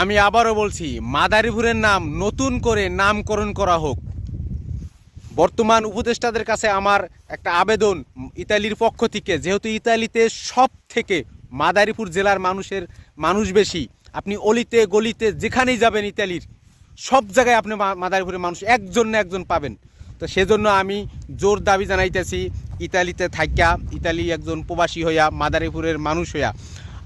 আমি আবারও বলছি, মাদারীপুরের নাম নতুন করে নামকরণ করা হোক। বর্তমান উপদেষ্টাদের কাছে আমার একটা আবেদন ইতালির পক্ষ থেকে, যেহেতু ইতালিতে সব থেকে মাদারীপুর জেলার মানুষ বেশি। আপনি অলিতে গলিতে যেখানেই যাবেন ইতালির সব জায়গায় আপনি মাদারীপুরের মানুষ একজন না একজন পাবেন। তো সেজন্য আমি জোর দাবি জানাইতেছি, ইতালিতে থাইকা, ইতালি একজন প্রবাসী হইয়া, মাদারীপুরের মানুষ হইয়া,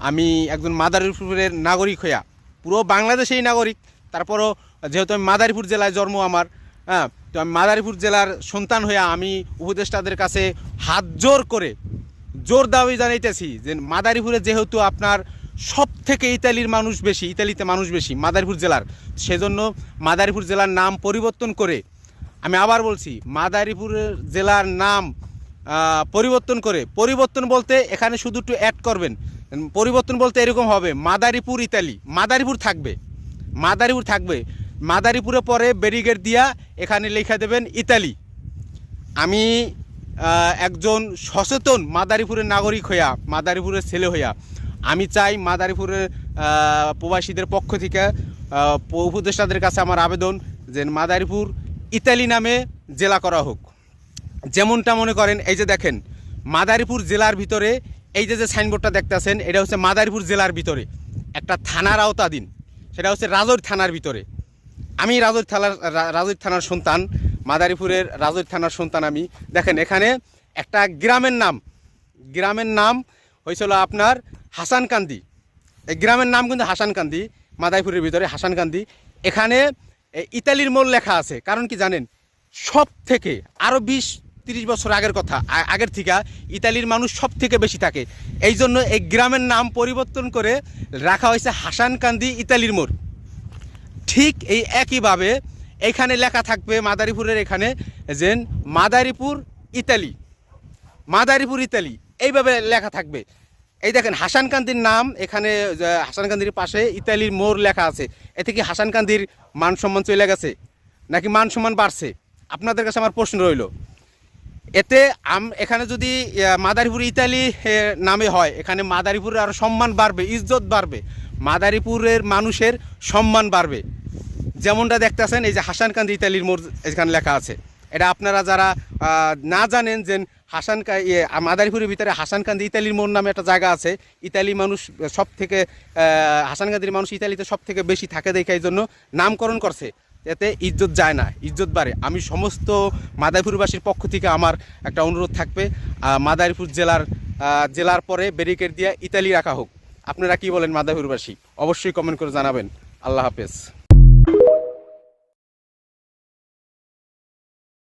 আমি একজন মাদারীপুরের নাগরিক হইয়া, পুরো বাংলাদেশেই নাগরিক, তারপরও যেহেতু আমি মাদারীপুর জেলায় জন্ম আমার, হ্যাঁ, তো আমি মাদারীপুর জেলার সন্তান হইয়া আমি উপদেষ্টাদের কাছে হাত জোর করে জোর দাবি জানাইতেছি যে মাদারীপুরে যেহেতু আপনার সব থেকে ইতালির মানুষ বেশি, ইতালিতে মানুষ বেশি মাদারীপুর জেলার, সেজন্য মাদারীপুর জেলার নাম পরিবর্তন করে, আমি আবার বলছি, মাদারীপুর জেলার নাম পরিবর্তন বলতে এখানে শুধু একটু অ্যাড করবেন। পরিবর্তন বলতে এরকম হবে, মাদারীপুর ইতালি, মাদারীপুর থাকবে, মাদারীপুরে পরে ব্যারিকেড দিয়া এখানে লেখা দেবেন ইতালি। আমি একজন সচেতন মাদারীপুরের নাগরিক হইয়া, মাদারীপুরের ছেলে হইয়া, আমি চাই মাদারীপুরের প্রবাসীদের পক্ষ থেকে উপদেষ্টাদের কাছে আমার আবেদন যে মাদারীপুর ইতালি নামে জেলা করা হোক। যেমনটা মনে করেন, এই যে দেখেন মাদারীপুর জেলার ভিতরে এই যে সাইনবোর্ডটা দেখতেছেন, এটা হচ্ছে মাদারীপুর জেলার ভিতরে একটা থানার আওতাধীন, সেটা হচ্ছে রাজৈর থানার ভিতরে। আমি রাজৈর থানার সন্তান, মাদারীপুরের রাজৈর থানার সন্তান আমি। দেখেন এখানে একটা গ্রামের নাম হয়েছিল আপনার হাসানকান্দি। এই গ্রামের নাম কিন্তু হাসানকান্দি, মাদারীপুরের ভিতরে হাসানকান্দি। এখানে ইতালির মোড় লেখা আছে, কারণ কি জানেন, সব থেকে আরও 20-30 বছর আগের থেকে ইতালির মানুষ সব থেকে বেশি থাকে। এই জন্য এই গ্রামের নাম পরিবর্তন করে রাখা হয়েছে হাসানকান্দি ইতালির মোড়। ঠিক এই একইভাবে এখানে লেখা থাকবে মাদারীপুরের এখানে যে মাদারীপুর ইতালি, এইভাবে লেখা থাকবে। এই দেখেন হাসানকান্দির নাম এখানে, হাসানকান্দির পাশে ইতালির মোড় লেখা আছে। এতে কি হাসানকান্দির মান সম্মান চলে গেছে নাকি মান সম্মান বাড়ছে? আপনাদের কাছে আমার প্রশ্ন রইল। এতে এখানে যদি মাদারীপুর ইতালি নামে হয়, এখানে মাদারীপুরের আরও সম্মান বাড়বে, ইজ্জত বাড়বে, মাদারীপুরের মানুষের সম্মান বাড়বে। যেমনটা দেখতেছেন এই যে হাসানকান্দি ইতালির মোড় এখানে লেখা আছে। এটা আপনারা যারা না জানেন যে মাদারীপুরের ভিতরে হাসানকান্দি ইতালির মোড় নামে একটা জায়গা আছে। ইতালি মানুষ সব থেকে, হাসানকান্দির মানুষ ইতালিতে সব থেকে বেশি থাকে দেখে এই জন্য নামকরণ করছে। এতে ইজ্জত যায় না, ইজ্জত বাড়ে। আমি সমস্ত মাদারীপুরবাসীর পক্ষ থেকে আমার একটা অনুরোধ থাকবে, মাদারীপুর জেলার পরে ব্যারিকেড দিয়ে ইতালি রাখা হোক। আপনারা কি বলেন মাদারীপুরবাসী? অবশ্যই কমেন্ট করে জানাবেন। আল্লাহ হাফেজ।